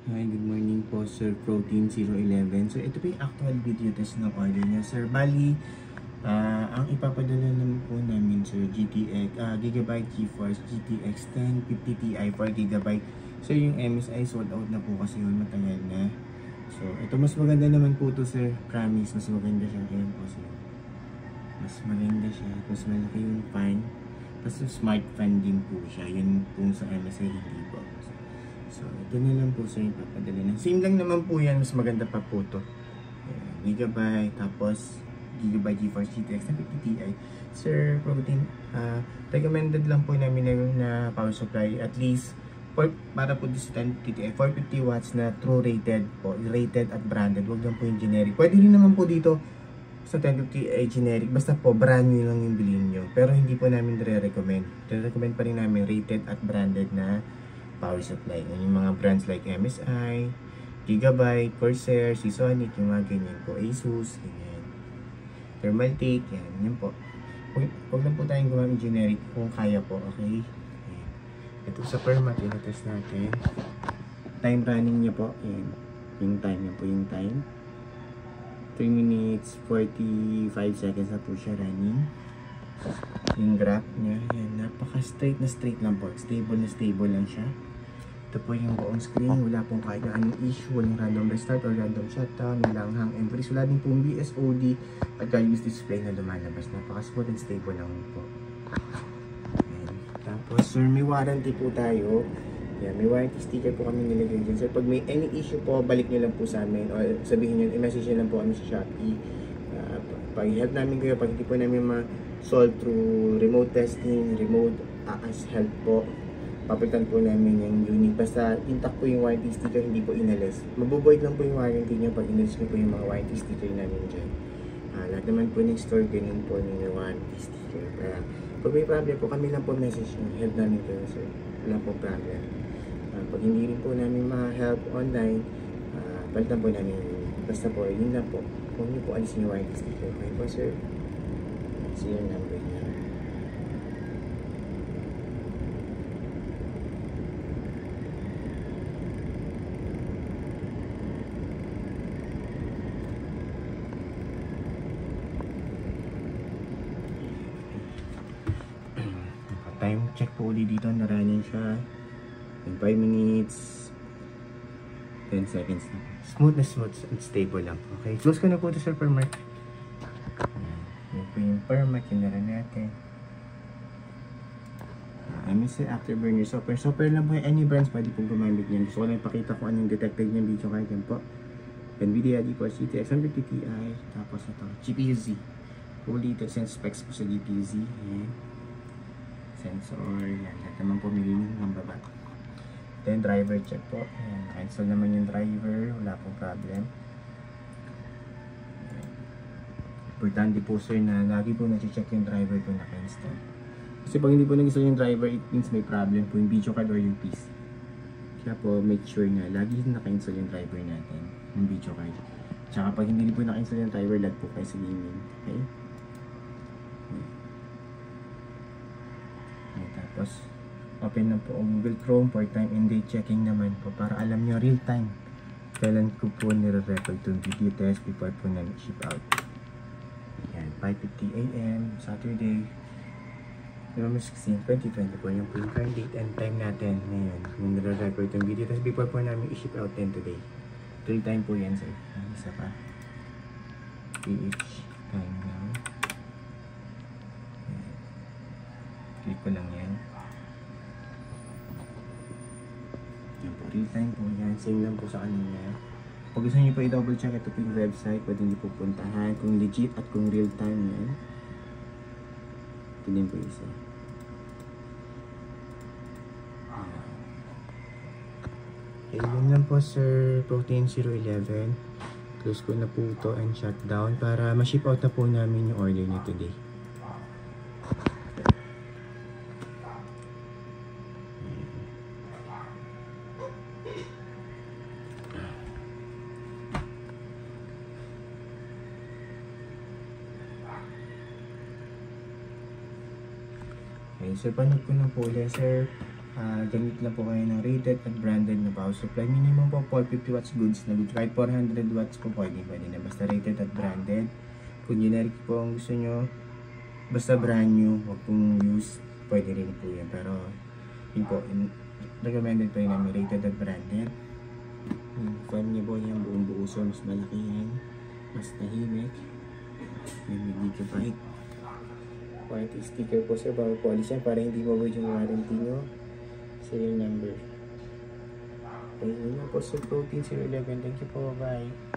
Hi, good morning po Sir Protein 011. So ito po yung actual video test ng order niya Sir. Bali, ang ipapadala naman po namin Sir GTX, Gigabyte GeForce GTX 1050 Ti 4GB. So yung MSI sold out na po kasi yun, matagal na. So ito mas maganda naman po to Sir. Promise, mas maganda siya. Ayan po Sir. Mas maganda siya. Mas malaki yung fan. Tapos smart fan din po siya. Yun po sa MSI hindi po. So, ito na lang po sa ipapadala na. Same lang naman po yan. Mas maganda pa po to. Gigabyte. Tapos, Gigabyte GeForce GTX 1050 Ti. Sir, Protein, recommended lang po namin na power supply. At least, para po sa 1050 Ti, 450 watts na true rated po. Rated at branded. Huwag lang po yung generic. Pwede rin naman po dito sa 1050 Ti generic. Basta po, brand new lang yung bilhin nyo. Pero hindi po namin re-recommend. Re-recommend pa rin namin rated at branded na power supply. Yung mga brands like MSI, Gigabyte, Corsair, Seasonic, yung mga ganyan po. Asus, ganyan. Thermaltake, yan po. Huwag lang po tayong gumamit generic kung kaya po, okay? Ayan. Ito sa perma, tinatest natin. Time running niya po, ayan. Yung time niya po, yung time. 3 minutes, 45 seconds na po siya running. Yung graph niya, yan. Napaka-straight na straight lang po. Stable na stable lang siya. Ito po yung buong screen. Wala pong kahit na anong issue. Walang random restart or random shutdown. Walang hang and freeze. Wala din pong BSOD at use display na lumalabas. Napaka-smooth and stable lang po. Ayan. Tapos, sir, may warranty po tayo. Yan, may warranty sticker po kami nilagay dyan. Sir, pag may any issue po, balik nyo lang po sa amin. O sabihin nyo, i-message nyo lang po kami sa Shopee. Pag-help namin kayo, pag hindi po namin ma-solve through remote testing, remote as help po, papalitan po namin yung unit. Basta intact po yung warranty sticker, hindi po inalis. Mabuboid lang po yung warranty nyo pag inalis nyo po yung mga warranty sticker namin dyan. Lahat naman po ng store, ganyan po yung warranty sticker. Pag may problem po, kami lang po message nyo. Help namin kayo, sir. Wala po problem. Pag hindi rin po namin ma-help online, palitan po namin yung unit. Basta po, yun lang po. Kung nyo po alisin yung warranty sticker. Okay po, sir. See your number niya. Time check po ulit dito, naranin siya in 5 minutes 10 seconds na. Smooth and stable lang. Okay, close ko na po ito sa permark. Yan po yung permark, yung naran natin. MSI Afterburner software. Software lang po yung any brands pwede pong gumamit niyan. Gusto ko lang ipakita ko anong detected niya video card yan po. NVIDIA GeForce GTX 1050 Ti. Tapos ito, GPU-Z. Fully sense specs po sa GPU-Z. Ayan. Sensor, yan. Lahat naman po milinig ng baba. Then driver check po. Ayan. Cancel naman yung driver. Wala pong problem. Importante po sir na lagi po na-check yung driver po naka-install. Kasi pag hindi po nag-install yung driver, it means may problem po yung video card or yung PC. Kaya po make sure na lagi naka-install yung driver natin. Yung video card. Tsaka pag hindi po naka-install yung driver, lag po kayo sa gaming. Okay? Tapos, open na po ang Google Chrome for time and date checking naman po para alam nyo real time kailan ko po nire-record itong video test before po na-ship out. Ayan, 5:50 AM, Saturday, November 16, 2024, yung po yung current date and time natin ngayon. Yung nire-record itong video test before po namin i-ship out 10 today. Real time po yan, sir. Isa pa. PH time now. Click ko lang yan. Yan po, real time po yan. Same lang po sa kanina. Pag gusto nyo po i-double check, ito po yung website. Pwede nyo po puntahan kung legit at kung real time yan. Ito din po isa. Okay, yun lang po Sir Protein 011. Close ko na po ito and shut down para ma-ship out na po namin yung order nyo today. Okay, so panood ko na po ulit, sir. Gamit lang po kayo ng rated at branded na power supply. Minimum po 450 watts goods na good. Kahit 400 watts po pwede na. Basta rated at branded. Kung generic po ang gusto nyo, basta brand new, huwag pong use, pwede rin po yan. Pero yun po, recommended pa rin namin rated at branded. Fan niya po yan, buong buo, so mas malaki yan. Mas tahimik. May gigabyte. Warranty sticker po sir, bago po alis yan para hindi mawag yung warranty nyo. Serial number. Okay, yun lang po sir, Pro Teen 011. Thank you po, bye.